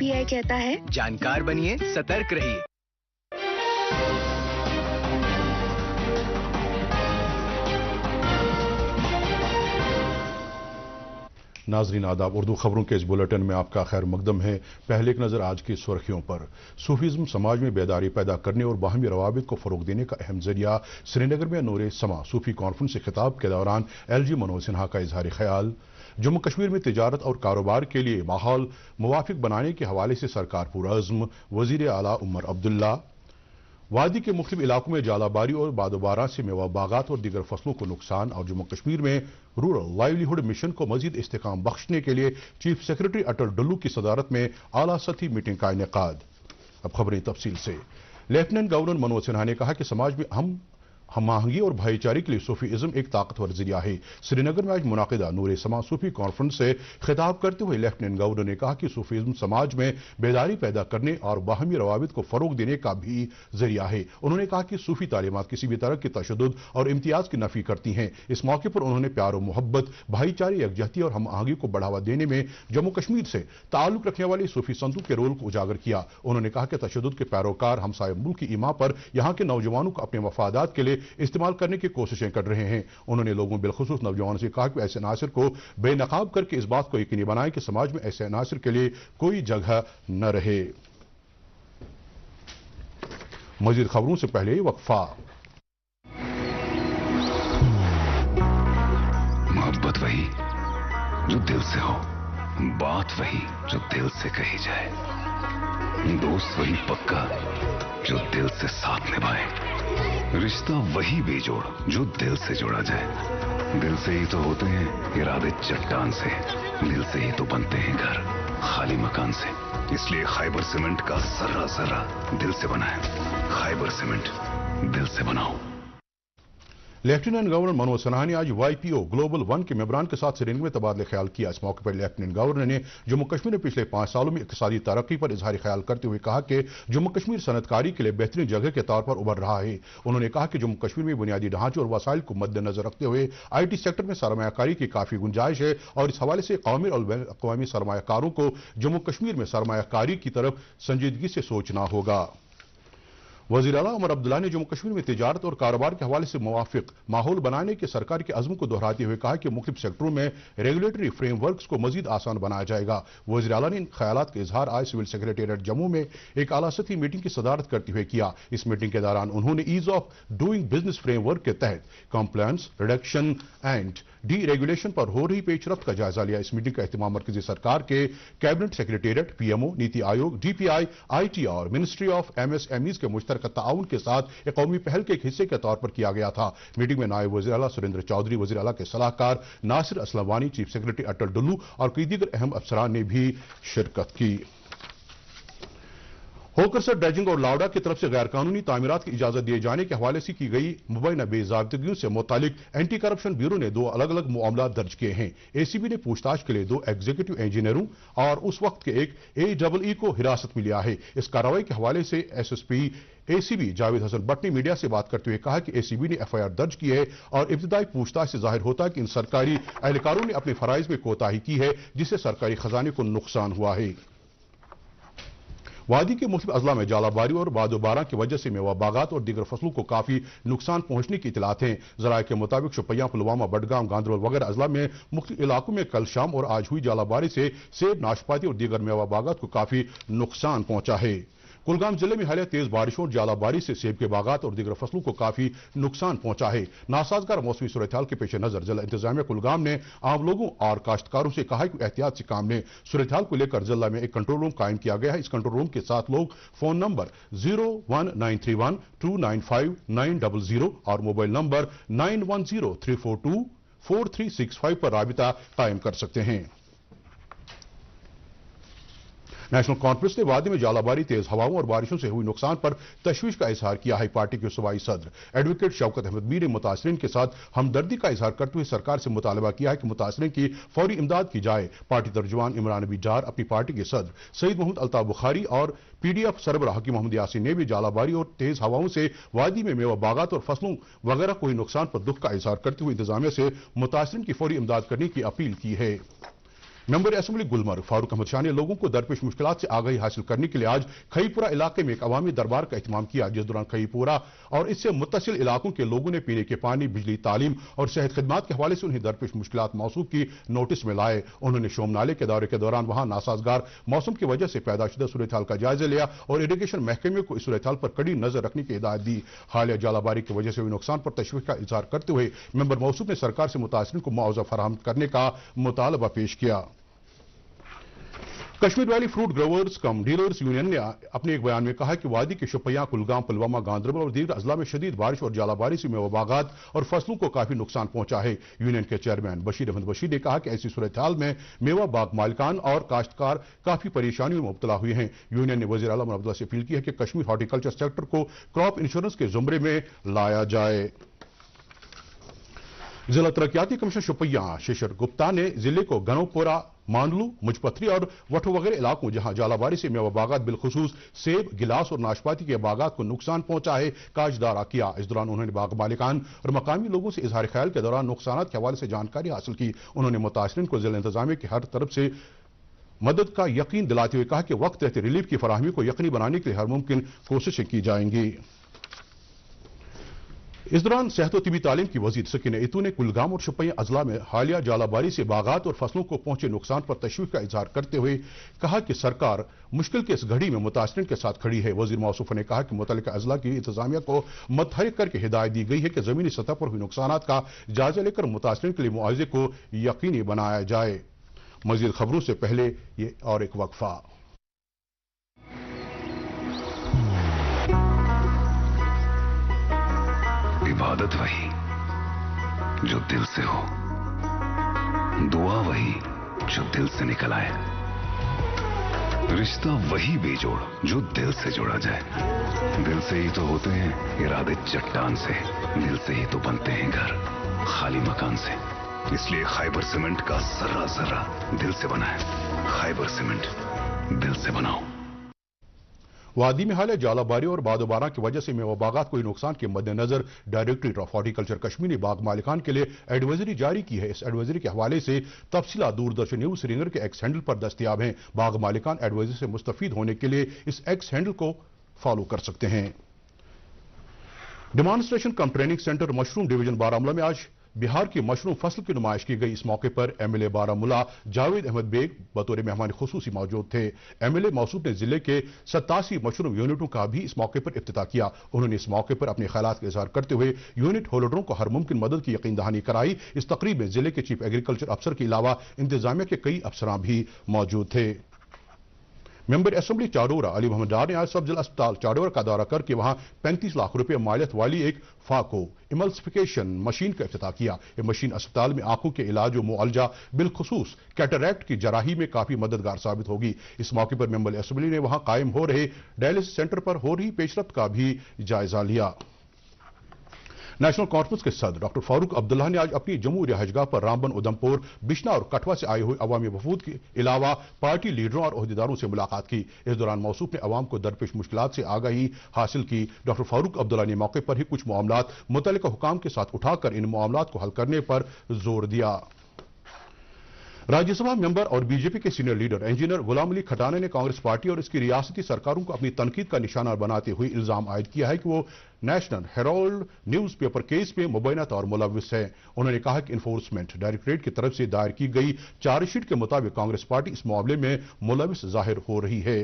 RBI कहता है, जानकार बनिए, सतर्क रहिए। नाजरीन आदाब, उर्दू खबरों के इस बुलेटिन में आपका खैर मकदम है। पहले एक नज़र आज की सुर्खियों पर। सूफीज़्म समाज में बेदारी पैदा करने और बाहमी रवाबित को फ़रोग देने का अहम जरिया। श्रीनगर में नूर समा सूफी कॉन्फ्रेंस से खिताब के दौरान LG मनोज सिन्हा का इजहार ख्याल। जम्मू कश्मीर में तिजारत और कारोबार के लिए माहौल मुवाफिक बनाने के हवाले से सरकार पुरअज़्म। वज़ीर आला उमर अब्दुल्ला। वादी के मुख्तलिफ इलाकों में जालाबारी और बादोबारा से मेवा बागात और दीगर फसलों को नुकसान और जम्मू कश्मीर में रूरल लाइवलीहुड मिशन को मजीद इस्तेकाम बख्शने के लिए चीफ सेक्रेटरी अटल डुल्लू की सदारत में आला सतही मीटिंग का इनेकाद। अब खबरें तफसील से। लेफ्टिनेंट गवर्नर मनोज सिन्हा ने कहा कि समाज में हम आहंगी और भाईचारे के लिए सूफीइज्म एक ताकतवर जरिया है। श्रीनगर में आज मुनाकिदा नूर समा सूफी कॉन्फ्रेंस से खिताब करते हुए लेफ्टिनेंट गवर्नर ने कहा कि सूफीइज्म समाज में बेदारी पैदा करने और बाहमी रवाबित को फरोग देने का भी जरिया है। उन्होंने कहा कि सूफी तालीमात किसी भी तरह की तशद्दुद और इम्तियाज की नफी करती हैं। इस मौके पर उन्होंने प्यार और मोहब्बत, भाईचारे, यकजहती और हम आहंगी को बढ़ावा देने में जम्मू कश्मीर से ताल्लुक रखने वाले सूफी संतों के रोल को उजागर किया। उन्होंने कहा कि तशद्दुद के पैरोकार हमसाय मुल्क की ईमा पर यहाँ के नौजवानों को अपने मफादात के लिए इस्तेमाल करने की कोशिशें कर रहे हैं। उन्होंने लोगों, बिलखुसूस नौजवानों से कहा कि ऐसे अनासर को बेनकाब करके इस बात को यकीनी बनाएं कि समाज में ऐसे अनासर के लिए कोई जगह न रहे। मजीद खबरों से पहले वक्फा। मोहब्बत वही जो दिल से हो, बात वही जो दिल से कही जाए, दोस्त वही पक्का जो दिल से साथ निभाए, रिश्ता वही बेजोड़ जो दिल से जोड़ा जाए। दिल से ही तो होते हैं इरादे चट्टान से, दिल से ही तो बनते हैं घर खाली मकान से। इसलिए खैबर सीमेंट का जर्रा जर्रा दिल से बना है। खैबर सीमेंट, दिल से बनाओ। लेफ्टिनेंट गवर्नर मनोज सिन्हा ने आज YPO ग्लोबल 1 के मेंबरान के साथ श्रीनगर में तबादला ख्याल किया। इस मौके पर लेफ्टिनेंट गवर्नर ने जम्मू कश्मीर में पिछले 5 सालों में इक़्तिसादी तरक्की पर इजहार ख्याल करते हुए कहा कि जम्मू कश्मीर सनअतकारी के लिए बेहतरीन जगह के तौर पर उभर रहा है। उन्होंने कहा कि जम्मू कश्मीर में बुनियादी ढांचे और वसाइल को मद्देनजर रखते हुए IT सेक्टर में सरमायाकारी की काफी गुंजाइश है और इस हवाले से कौमी और बैन अक़वामी सरमायाकारों को जम्मू कश्मीर में सरमायाकारी की तरफ संजीदगी से सोचना होगा। वज़ीर आला उमर अब्दुल्ला ने जम्मू कश्मीर में तिजारत और कारोबार के हवाले से मुवाफिक माहौल बनाने के सरकार के अज़्म को दोहराते हुए कहा कि मुख्तलिफ सेक्टरों में रेगुलेटरी फ्रेमवर्क्स को मजीद आसान बनाया जाएगा। वज़ीर आला ने इन ख्यालात का इजहार आज सिविल सेक्रेटेरिएट जम्मू में एक आला सतही मीटिंग की सदारत करते हुए किया। इस मीटिंग के दौरान उन्होंने ease of doing business framework के तहत compliance, reduction and deregulation पर हो रही पेशरफ्त का जायजा लिया। इस मीटिंग का एहतमाम मरकजी सरकार के cabinet secretariat, PMO, NITI Aayog, DPI, IT और मिनिस्ट्री ऑफ MSMEs के मुश्तरका ताउन के साथ एक कौमी पहल के एक हिस्से के तौर पर किया गया था। मीटिंग में नायब वज़ीर आला सुरेंद्र चौधरी, वज़ीर आला के सलाहकार नासिर असलम वानी, चीफ सेक्रेटरी अटल डुल्लू और कई दीगर अहम अफसरान ने भी शिरकत की। होकरसर ड्रेजिंग और लावडा की तरफ से गैर कानूनी तामीरात की इजाजत दिए जाने के हवाले से की गई मुबैना बेज़ाब्तगियों से मुतालिक एंटी करप्शन ब्यूरो ने 2 अलग अलग मामला दर्ज किए हैं। ACB ने पूछताछ के लिए 2 एग्जीक्यूटिव इंजीनियरों और उस वक्त के एक AEE को हिरासत में लिया है। इस कार्रवाई के हवाले से SSP ACB जावेद हसन भट्ट ने मीडिया से बात करते हुए कहा कि ACB ने FIR दर्ज की है और इब्तिदाई पूछताछ से जाहिर होता है कि इन सरकारी एहलकारों ने अपने फराइज में कोताही की है, जिससे सरकारी खजाने को नुकसान हुआ है। वादी के मुख्तलिफ अजला में जालाबारी और बादोबारा की वजह से मेवा बागात और दीगर फसलों को काफी नुकसान पहुंचने की इतलात हैं। जराये के मुताबिक शोपियां, पुलवामा, बडगाम, गांदरबल वगैरह अजला में मुख्तलिफ इलाकों में कल शाम और आज हुई जालाबारी से सेब, नाशपाती और दीगर मेवा बागात को काफी नुकसान पहुंचा है। कुलगाम जिले में हालिया तेज बारिशों और जालाबारी से सेब के बागात और दीगर फसलों को काफी नुकसान पहुंचा है। नासाजगार मौसमी सूरत-ए-हाल के पेश नजर जिला इंतजामिया कुलगाम ने आम लोगों और काश्तकारों से कहा कि एहतियात से काम लें। सूरत-ए-हाल को लेकर जिला में एक कंट्रोल रूम कायम किया गया है। इस कंट्रोल रूम के साथ लोग फोन नंबर 01931295900 और मोबाइल नंबर 9103424365 पर राबिता कायम कर सकते हैं। नेशनल कॉन्फ्रेंस ने वादी में जालाबारी, तेज हवाओं और बारिशों से हुई नुकसान पर तशवीश का इजहार किया है। पार्टी के सूबाई सदर एडवोकेट शौकत अहमद मीर ने मुतासरीन के साथ हमदर्दी का इजहार करते हुए सरकार से मुतालबा किया है कि मुतासरीन की फौरी इमदाद की जाए। पार्टी तर्जुमान इमरान नबी डार, अपनी पार्टी के सदर सईद मोहम्मद अल्ताफ बुखारी और PDF सरबराह हकीम मोहम्मद यासीन ने भी जालाबारी और तेज हवाओं से वादी में मेवा बागात और फसलों वगैरह को हुई नुकसान पर दुख का इजहार करते हुए इंतजामिया से मुतासरीन की फौरी इमदाद करने की अपील की है। मेंबर असम्बली गुलमर्ग फारूक अहमद शाह ने लोगों को दरपेश मुश्किलात से आगाही हासिल करने के लिए आज खईपुरा इलाके में एक अवामी दरबार का एहतमाम किया, जिस दौरान खईपुरा और इससे मुत्तसिल इलाकों के लोगों ने पीने के पानी, बिजली, तालीम और सेहत खदमात के हवाले से उन्हें दरपेश मुश्किलात मौसूफ की नोटिस में लाए। उन्होंने शोम नाले के दौरे के दौरान वहां नासाजगार मौसम की वजह से पैदा शुदा सूरत हाल का जायजा लिया और इरिगेशन महकमे को इस सूरत हाल पर कड़ी नजर रखने की हिदायत दी। हालिया जालाबारी की वजह से हुए नुकसान पर तशवीश का इजहार करते हुए मेंबर मौसूफ ने सरकार से मुतासिरीन को मुआवजा फराहम करने का मुतालबा पेश किया। कश्मीर वैली फ्रूट ग्रोवर्स कम डीलर्स यूनियन ने अपने एक बयान में कहा कि वादी के शुपियां, कुलगाम, पुलवामा, गांदरबल और दीगर अजला में शदीद बारिश और जालाबारी से मेवा बागात और फसलों को काफी नुकसान पहुंचा है। यूनियन के चेयरमैन बशीर अहमद बशीर ने कहा कि ऐसी सूरत हाल में मेवा बाग मालिकान और काश्तकार काफी परेशानियों में मुब्तला हुए हैं। यूनियन ने वजीर आला अब्दुल्ला से अपील की है कि कश्मीर हॉर्टिकल्चर सेक्टर को क्रॉप इंश्योरेंस के जुमरे में लाया जाए। जिला तरक्याती कमिश्नर शुपियां शिशिर गुप्ता ने जिले को गनोपुरा, मांडलू, मुजपथरी और वठो वगैरह इलाकों जहां जालाबारी से मेवा बागात बिलखुसूस सेब, गिलास और नाशपाती के बागात को नुकसान पहुंचा है का इजहार किया। इस दौरान उन्होंने बाग मालिकान और मकामी लोगों से इजहार ख्याल के दौरान नुकसान के हवाले से जानकारी हासिल की। उन्होंने मुतासिरीन को जिला इंतजामिया की हर तरफ से मदद का यकीन दिलाते हुए कहा कि वक्त रहते रिलीफ की फराहमी को यकीनी बनाने के लिए हर मुमकिन कोशिशें की जाएंगी। इस दौरान सेहत और तिबी तालीम की वजीर सकीना इतू ने कुलगाम और शुपियां अजला में हालिया जालाबारी से बागात और फसलों को पहुंचे नुकसान पर तशवीश का इजहार करते हुए कहा कि सरकार मुश्किल के इस घड़ी में मुतासिरीन के साथ खड़ी है। वजीर मौसूफ ने कहा कि मुतल्लिका अजला की इंतजामिया को मुतहरिक करके हिदायत दी गई है कि जमीनी सतह पर हुए नुकसान का जायजा लेकर मुतासिरीन के लिए मुआवजे को यकीनी बनाया जाए। मजीद खबरों से पहले ये और एक वक्फा। इबादत वही जो दिल से हो, दुआ वही जो दिल से निकल आए, रिश्ता वही बेजोड़ जो दिल से जोड़ा जाए। दिल से ही तो होते हैं इरादे चट्टान से, दिल से ही तो बनते हैं घर खाली मकान से। इसलिए खैबर सीमेंट का जर्रा जर्रा दिल से बना है। खैबर सीमेंट, दिल से बनाओ। वादी में हालिया जालाबारी और बादोबारा की वजह से मेवा बागात को नुकसान के मद्देनजर डायरेक्टरेट ऑफ हॉर्टिकल्चर कश्मीर ने बाग मालिकान के लिए एडवाइजरी जारी की है। इस एडवाइजरी के हवाले से तफसीलात दूरदर्शन न्यूज श्रीनगर के एक्स हैंडल पर दस्तयाब हैं। बाग मालिकान एडवाइजरी से मुस्तफीद होने के लिए इस एक्स हैंडल को फॉलो कर सकते हैं। Demonstration cum training centre mushroom division Baramulla में आज बिहार की मशरूम फसल की नुमाइश की गई। इस मौके पर एमएलए बारामूला जावेद अहमद बेग बतौर मेहमान खुसूसी मौजूद थे। एमएलए मौसूफ ने जिले के 87 मशरूम यूनिटों का भी इस मौके पर इफ्तिताह किया। उन्होंने इस मौके पर अपने ख्यालात का इजहार करते हुए यूनिट होल्डरों को हर मुमकिन मदद की यकीन दहानी कराई। इस तकरीब में जिले के चीफ एग्रीकल्चर अफसर के अलावा इंतजामिया के कई अफसरान भी मौजूद थे। मेंबर असम्बली चाडोरा अली मोहम्मद डार ने आज सब जिला अस्पताल चाडोरा का दौरा करके वहां 35 लाख रुपए मालियत वाली एक फाको इमल्सिफिकेशन मशीन का इफ्तिताह किया। यह मशीन अस्पताल में आंखों के इलाज और मुआलजा बिलखुसूस कैटरैक्ट की जराही में काफी मददगार साबित होगी। इस मौके पर मेंबर असम्बली ने वहां कायम हो रहे डायलिसिस सेंटर पर हो रही पेशरफ्त का भी जायजा लिया। नेशनल कॉन्फ्रेंस के सदर डॉक्टर फारूक अब्दुल्ला ने आज अपनी जम्मू रिहाइशगाह पर रामबन, उधमपुर, बिश्ना और कठवा से आए हुए अवामी वफूद के अलावा पार्टी लीडरों और ओहदेदारों से मुलाकात की। इस दौरान मौसूफ ने अवाम को दरपेश मुश्किलात से आगाही हासिल की। डॉक्टर फारूक अब्दुल्ला ने मौके पर ही कुछ मामलात मुतल्लिका हुकाम के साथ उठाकर इन मामलात को हल करने पर जोर दिया। राज्यसभा मेंबर और बीजेपी के senior leader engineer Ghulam Ali Khatana ने कांग्रेस पार्टी और इसकी रियासती सरकारों को अपनी तनकीद का निशाना बनाते हुए इल्जाम आयद किया है कि वो national Herald news paper case में मुबैना तौर मुलव्विस है। उन्होंने कहा कि इन्फोर्समेंट डायरेक्टरेट की तरफ से दायर की गई चार्जशीट के मुताबिक कांग्रेस पार्टी इस मामले में मुलव्विस जाहिर हो रही है।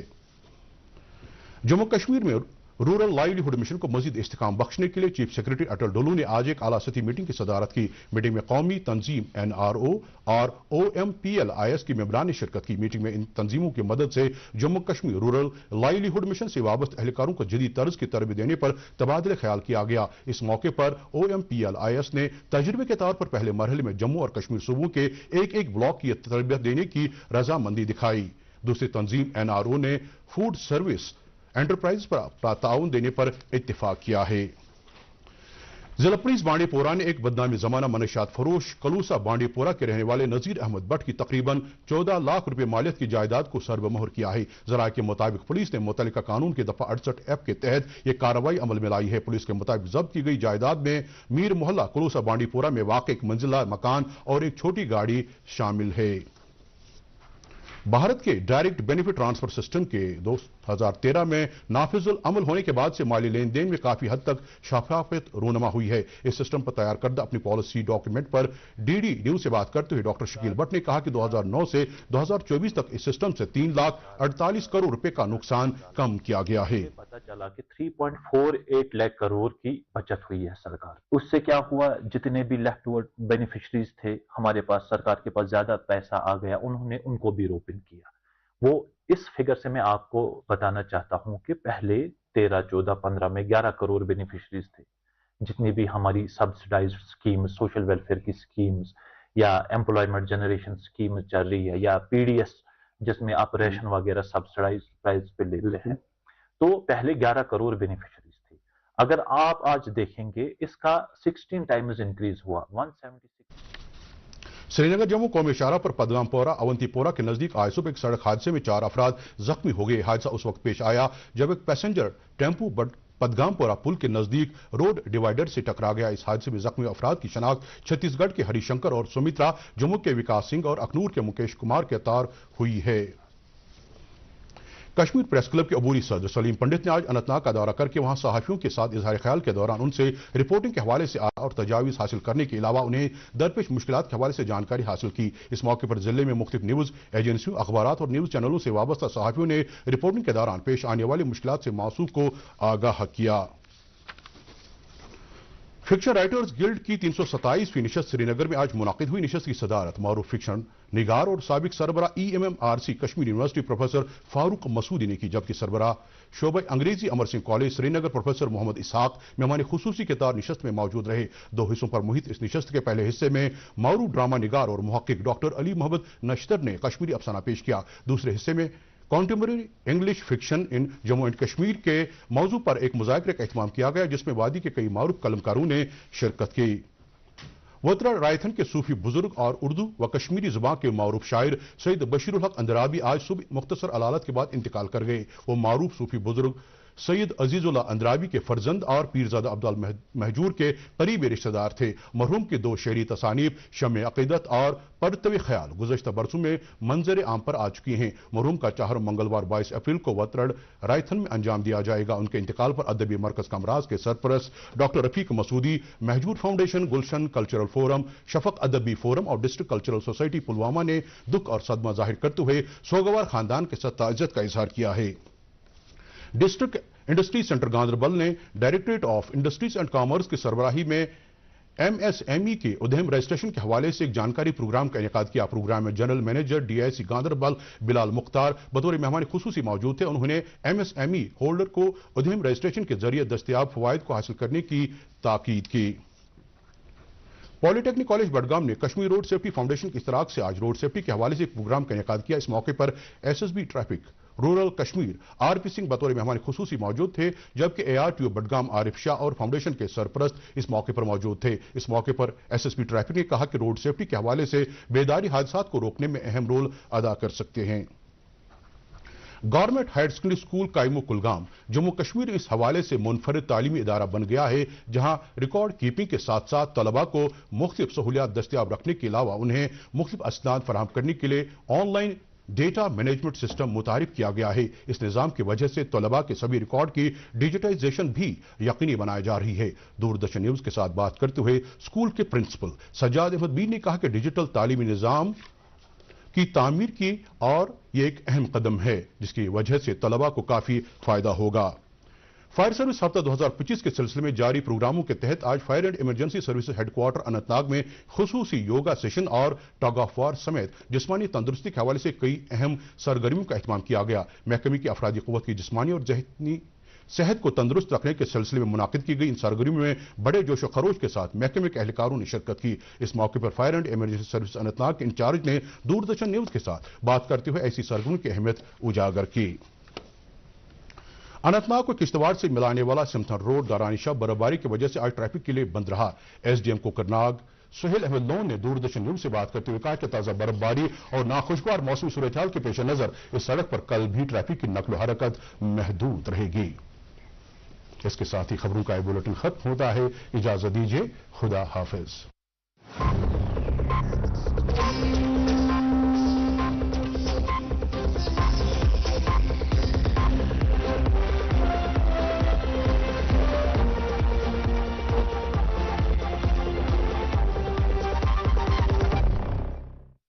जम्मू कश्मीर में रूरल लाइवलीहुड मिशन को मजीद इस्तेकाम बख्शने के लिए चीफ सेक्रेटरी अटल डोलू ने आज एक आला सतही मीटिंग की सदारत की। मीटिंग में कौमी तंजीम NRO और OMPLIS की मेंबरान ने शिरकत की। मीटिंग में इन तंजीमों की मदद से Jammu Kashmir rural livelihood mission से वाबस्ता एहलकारों को जदीद तर्ज की तरबियत देने पर तबादले ख्याल किया गया। इस मौके पर OMPLIS ने तजुर्बे के तौर पर पहले मरहले में जम्मू और कश्मीर सूबों के एक ब्लॉक की तरबियत देने की रजामंदी दिखाई। दूसरी तंजीम NRO ने फूड सर्विस एंटरप्राइज पर ताउन देने पर इत्तेफाक किया है। जिला पुलिस बांडीपोरा ने एक बदनामी जमाना मनशियात फरोश कलूसा बांडीपोरा के रहने वाले नजीर अहमद भट्ट की तकरीबन 14 लाख रुपए मालियत की जायदाद को सर्वमोहर किया है। जरा के मुताबिक पुलिस ने मुतल्लिका कानून की दफा 68F के तहत यह कार्रवाई अमल में लाई है। पुलिस के मुताबिक जब्त की गई जायदाद में मीर मोहल्ला कलूसा बांडीपोरा में वाक़ एक मंजिला मकान और एक छोटी गाड़ी शामिल है। भारत के डायरेक्ट बेनिफिट ट्रांसफर सिस्टम के 2013 में नाफिजुल अमल होने के बाद से माली लेन देन में काफी हद तक शफाफियत रूनमा हुई है। इस सिस्टम पर तैयार करदा अपनी पॉलिसी डॉक्यूमेंट पर डीडी न्यूज से बात करते हुए डॉक्टर शकील भट्ट ने कहा कि 2009 से 2024 तक इस सिस्टम से 3,48 करोड़ रुपए का नुकसान कम किया गया है। पता चला कि 3.48 लाख करोड़ की बचत हुई है सरकार। उससे क्या हुआ, जितने भी लेफ्टवर्ड बेनिफिशरीज थे हमारे पास, सरकार के पास ज्यादा पैसा आ गया, उन्होंने उनको भी रोपिन किया। वो इस फिगर से मैं आपको बताना चाहता हूं कि पहले 13, 14, 15 में 11 करोड़ बेनिफिशरीज थे। जितनी भी हमारी सब्सिडाइज्ड स्कीम्स, सोशल वेलफेयर की स्कीम्स या एम्प्लॉयमेंट जनरेशन स्कीम चल रही है, या पीडीएस जिसमें आप रेशन वगैरह सब्सिडाइज प्राइस पे लेते हैं, तो पहले 11 करोड़ बेनिफिशरीज थी। अगर आप आज देखेंगे इसका 16 टाइम्स इंक्रीज हुआ, 176। श्रीनगर जम्मू कौमी शाहरा पर पदगामपोरा अवंतीपोरा के नजदीक आज सुबह एक सड़क हादसे में 4 अफराद जख्मी हो गए। हादसा उस वक्त पेश आया जब एक पैसेंजर टेम्पू पदगामपोरा पुल के नजदीक रोड डिवाइडर से टकरा गया। इस हादसे में जख्मी अफराद की शनाख्त छत्तीसगढ़ के हरिशंकर और सुमित्रा, जम्मू के विकास सिंह और अखनूर के मुकेश कुमार के तौर हुई है। कश्मीर प्रेस क्लब के अबूरी सदर सलीम पंडित ने आज अनंतनाग का दौरा करके वहां सहाफियों के साथ इजहार ख्याल के दौरान उनसे रिपोर्टिंग के हवाले से और तजावीज हासिल करने के अलावा उन्हें दरपेश मुश्किलात के हवाले से जानकारी हासिल की। इस मौके पर जिले में मुख्तलिफ न्यूज एजेंसियों, अखबारात और न्यूज चैनलों से वाबस्ता सहाफियों ने रिपोर्टिंग के दौरान पेश आने वाली मुश्किलात से मौसूफ को आगाह किया। फिक्शन राइटर्स गिल्ड की 327वीं नशस्त श्रीनगर में आज मुनाकिद हुई। नशस्त की सदारत मारूफ फिक्शन निगार और साबिक सरबरा EMMRC Kashmir university professor Farooq Masoodi ने की, जबकि सरबरा शोबे अंग्रेजी अमर सिंह कॉलेज श्रीनगर प्रोफेसर मोहम्मद इसहाक मेहमान खुसूसी के तौर नशस्त में मौजूद रहे। 2 हिस्सों पर मुहित इस नशस्त के पहले हिस्से में मारूफ ड्रामा निगार और मुहक्किक डॉक्टर अली मोहम्मद नश्तर ने कश्मीरी अफसाना पेश किया। दूसरे हिस्से में contemporary English fiction in Jammu and Kashmir के मौजू पर एक मुज़ाकरे का एहतमाम किया गया, जिसमें वादी के कई मारूफ कलमकारों ने शिरकत की। वतरा रायथन के सूफी बुजुर्ग और उर्दू व कश्मीरी जुबान के मारूफ शायर सैयद बशीरुल हक अंदराबी आज सुबह मुख्तसर अलालत के बाद इंतकाल कर गए। वो मारूफ सूफी बुजुर्ग सैयद अजीजुल्लाह अंदराबी के फर्जंद और पीरजादा अब्दुल महजूर के करीबी रिश्तेदार थे। मरहूम की 2 शेरी तसानीफ शम्मे अकीदत और परतवे ख्याल गुज़श्ता बरसों में मंजर आम पर आ चुकी हैं। मरहूम का 4 मंगलवार 22 अप्रैल को वत्रड़ रायथन में अंजाम दिया जाएगा। उनके इंतकाल पर अदबी मरकज कमराज के सरपरस्त डॉक्टर रफीक मसूदी, महजूर फाउंडेशन, गुलशन कल्चरल फोरम, शफक अदबी फोरम और डिस्ट्रिक्ट कल्चरल सोसाइटी पुलवामा ने दुख और सदमा जाहिर करते हुए सोगवार खानदान के साथ ताज़ियत का इजहार किया है। डिस्ट्रिक्ट इंडस्ट्री सेंटर गांधरबल ने directorate of industries and commerce की सरबराही में MSME के उद्यम रजिस्ट्रेशन के हवाले से एक जानकारी प्रोग्राम का इनेकाद किया। प्रोग्राम में general manager DIC Ganderbal Bilal Mukhtar बतौर मेहमान खुसूसी मौजूद थे। उन्होंने MSME होल्डर को उद्यम रजिस्ट्रेशन के जरिए दस्तयाब फवायद को हासिल करने की ताकीद की। पॉलिटेक्निक कॉलेज बडगाम ने कश्मीर रोड सेफ्टी फाउंडेशन की इस्तराक से आज रोड सेफ्टी के हवाले से एक प्रोग्राम का इनेकाद किया। इस मौके पर SSB traffic rural Kashmir RP Singh बतौर मेहमान खुसूसी मौजूद थे, जबकि ARTO बडगाम आरिफ शाह और फाउंडेशन के सरपरस्त इस मौके पर मौजूद थे। इस मौके पर SSB ट्रैफिक ने कहा कि रोड सेफ्टी के हवाले से बेदारी हादसात को रोकने में अहम रोल अदा कर सकते हैं। Government higher secondary school Qaimoh Kulgam Jammu Kashmir इस हवाले से मुनफरिद तालीमी इदारा बन गया है, जहां रिकॉर्ड कीपिंग के साथ साथ तलबा को मुख्तलिफ सहूलियात दस्तियाब रखने के अलावा उन्हें मुख्तलिफ असनाद फराहम करने के लिए ऑनलाइन डेटा मैनेजमेंट सिस्टम मुतारिफ किया गया है। इस निज़ाम की वजह से तलबा के सभी रिकॉर्ड की डिजिटाइजेशन भी यकीनी बनाई जा रही है। दूरदर्शन न्यूज के साथ बात करते हुए स्कूल के प्रिंसिपल सज्जाद अहमद मीर ने कहा कि डिजिटल तालीमी निज़ाम की तामीर की और यह एक अहम कदम है, जिसकी वजह से तलबा को काफी फायदा होगा। फायर सर्विस हफ्ता 2025 के सिलसिले में जारी प्रोग्रामों के तहत आज fire and emergency services headquarter Anantnag में खुसूसी योगा सेशन और टग ऑफ वार समेत जिस्मानी तंदुरुस्ती के हवाले से कई अहम सरगर्मियों का एहतमाम किया गया। महकमे की अफरादी क़ुव्वत की जिस्मानी और ज़हनी सेहत को तंदुरुस्त रखने के सिलसिले में मुनाकिद की गई इन सरगर्मियों में बड़े जोश व खरोश के साथ महकमे के एहलकारों ने शिरकत की। इस मौके पर fire and emergency service Anantnag के इंचार्ज ने दूरदर्शन न्यूज के साथ बात करते हुए ऐसी सरगर्मियों की अहमियत उजागर की। अनंतनाग को किश्तवाड़ से मिलाने वाला सिमथन रोड दारानिशा बर्फबारी की वजह से आज ट्रैफिक के लिए बंद रहा। SDM कोकरनाग सुहेल अहमद लोन ने दूरदर्शन न्यूज से बात करते हुए कहा कि ताजा बर्फबारी और नाखुशगवार मौसमी सूरत-ए-हाल के पेश नजर इस सड़क पर कल भी ट्रैफिक की नकल हरकत महदूद रहेगी। इसके साथ ही खबरों का बुलेटिन खत्म होता है। इजाजत दीजिए, खुदा हाफिज।